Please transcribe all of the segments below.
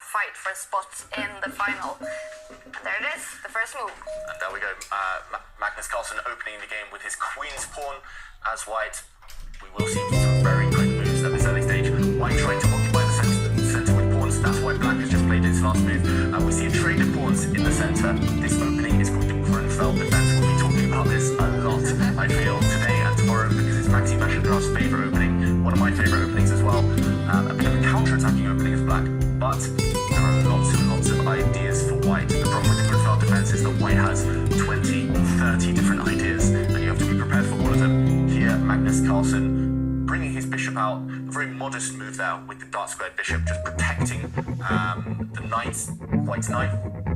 fight for spots in the final. And there it is, the first move. And there we go, Magnus Carlsen opening the game with his queen's pawn as white. We will see some very quick moves at this early stage. White trying to occupy the center with pawns. That's why black has just played his last move. We see a trade of pawns in the center. This opening is called the Grunfeld defense. We'll be talking about this a lot, I feel, today and tomorrow, because it's Maxime Vachier-Lagrave's favorite opening. One of my favorite openings as well. A bit of a counter-attacking opening as black, but there are lots and lots of ideas for white. The problem with the Grunfeld defense is that white has 20, 30 different ideas, and you have to be prepared for all of them. Here, Magnus Carlsen bringing his bishop out, a very modest move there with the dark squared bishop, just protecting the knights, white's knight,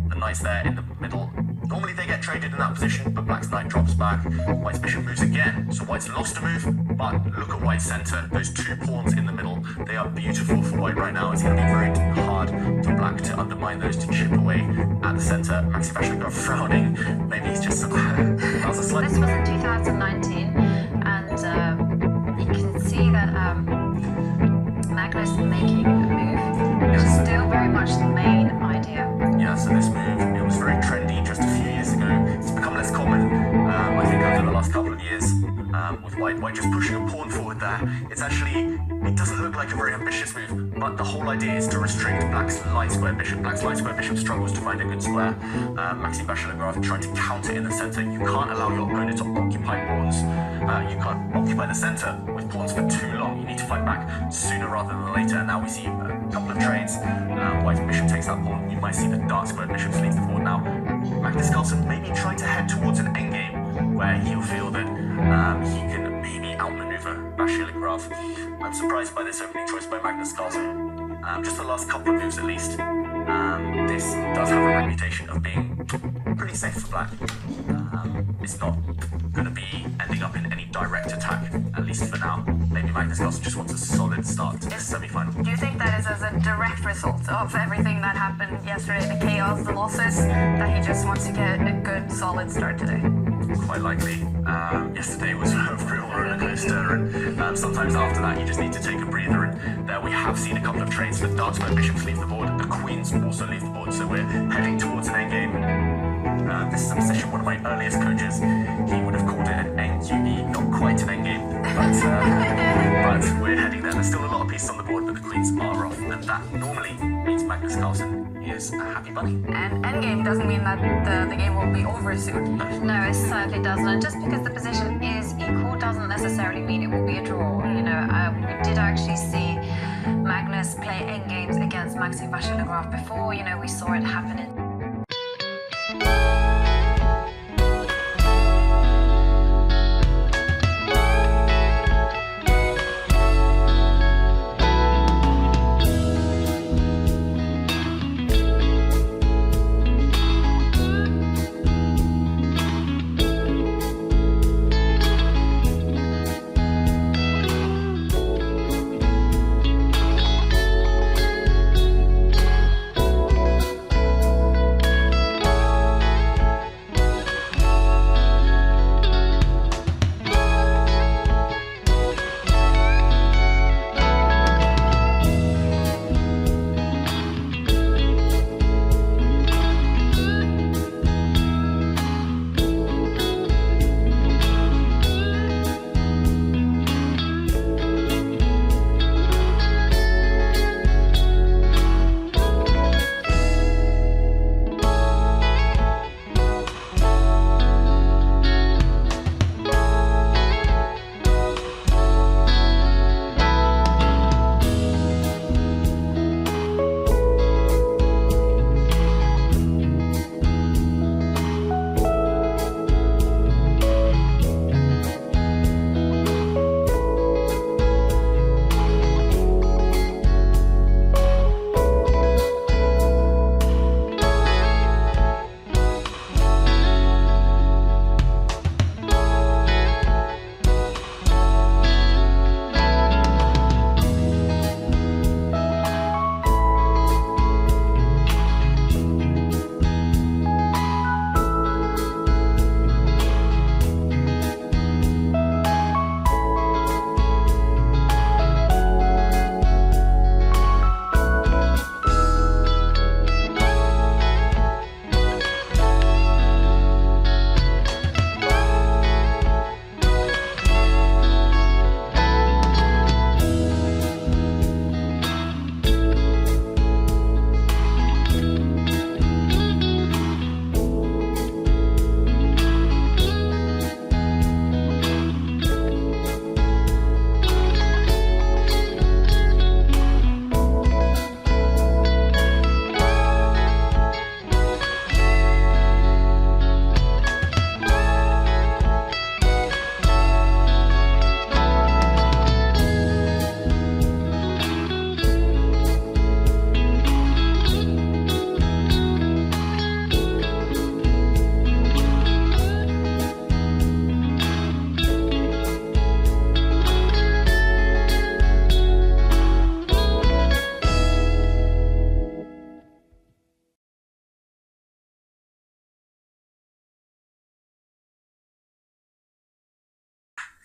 the knight's there in the middle. Normally they get traded in that position, but black's knight drops back, white's bishop moves again, so white's lost a move, but look at white's center, those two pawns in the middle, they are beautiful for white right now. It's going to be very hard for black to undermine those, to chip away at the center. Maxime Vachier-Lagrave frowning, maybe he's just, that was a slight... This was in 2019, and you can see that Magnus making a move, which is still very much the main idea. Yeah, so this move, it was very trendy just a few years ago. It's become less common, I think, over the last couple of years, with white just pushing a pawn forward there. It's actually, it doesn't look like a very ambitious move, but the whole idea is to restrict black's light square bishop. Black's light square bishop struggles to find a good square. Maxime Vachier-Lagrave trying to counter in the center. You can't allow your opponent to occupy pawns. You can't occupy the center with pawns for too long. You need to fight back sooner rather than later. And now we see a couple of trades. White's bishop takes that pawn. You might see the dark square bishop leaves the board. Now, Magnus Carlsen may be trying to head towards an endgame where he'll feel that he can maybe outmaneuver Vachier-Lagrave. I'm surprised by this opening choice by Magnus Carlsen. Just the last couple of moves at least. This does have a reputation of being pretty safe for black. It's not going to be ending up in any direct attack, at least for now. Maybe Magnus Carlsen just wants a solid start to the semi-final. Do you think that is as a direct result of everything that happened yesterday, the chaos, the losses, that he just wants to get a good, solid start today? Quite likely. Yesterday was a real roller coaster, and sometimes after that you just need to take a breather. And there we have seen a couple of trades. The dark square bishops leave the board, the queens also leave the board, so we're heading towards an endgame. This is a position one of my earliest coaches, he would have called it an NQE, not quite an endgame, but we're heading there. There's still a lot of pieces on the board, but the queens are off, and that normally means Magnus Carlsen is a happy bunny. And endgame doesn't mean that the game will be over soon. No, it certainly doesn't. And just because the position is equal doesn't necessarily mean it will be a draw. You know, we did actually see Magnus play endgames against Maxime Vachier-Lagrave before. You know, we saw it happen in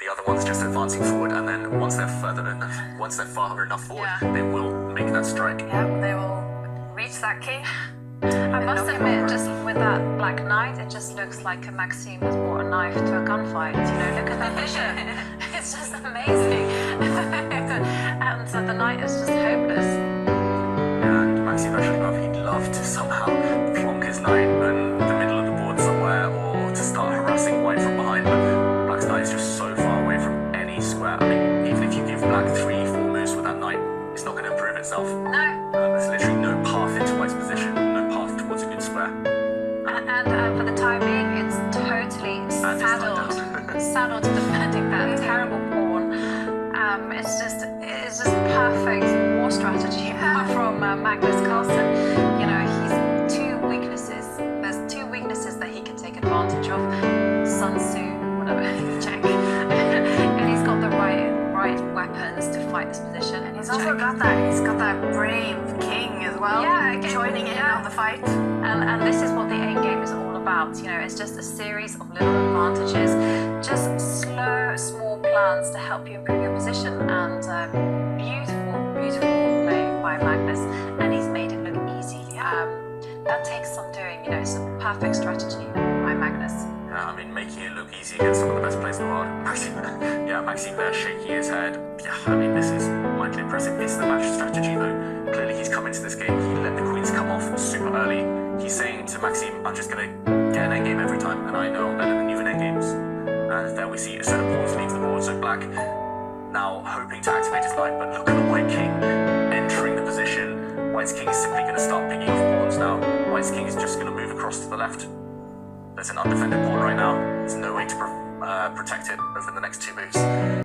The other one's just advancing forward, and then once they're far enough forward, they will make that strike. Yeah, they will reach that king. I must knock him admit, over. just with that black knight, it just looks like a Maxime has brought a knife to a gunfight. You know, look at the vision. It's just amazing. And so the knight is just hopeless. And Maxime Vachier-Lagrave, he'd love to somehow plonk his knight in the middle of the board somewhere, or to start harassing white from behind, but black's knight is just so far away from any square. I mean, even if you give black 3-4 moves with that knight, it's not going to improve itself. No. There's literally no path into white's position, no path towards a good square. And for the time being, it's totally saddled to defending that terrible pawn. It's just perfect war strategy from Magnus Carlsen. You know, he's two weaknesses. There's two weaknesses that he can take advantage of. Sun Tzu, whatever, check. And he's got the right weapons to fight this position. And He's also got that brave king as well. Yeah, joining in on the fight. And this is what the endgame is all about. You know, it's just a series of little advantages, just slow, small plans to help you improve your position. And beautiful play by Magnus, and he's made it look easy. That takes some doing. You know, it's a perfect strategy by Magnus. I mean, making it look easy against some of the best players in the world. Maxime there shaking his head. Yeah, I mean, this is mightily impressive. It's the match strategy, though. Clearly, he's come into this game. He let the queens come off super early. He's saying to Maxime, I'm just going to get an endgame every time, and I know I'm better than you in endgames. And there we see a set of pawns leave the board, so black now hoping to activate his knight, but look at the white king entering the position. White's king is simply going to start picking off pawns now. White's king is just going to move across to the left. There's an undefended pawn right now. There's no way to protect it over the next 2 moves.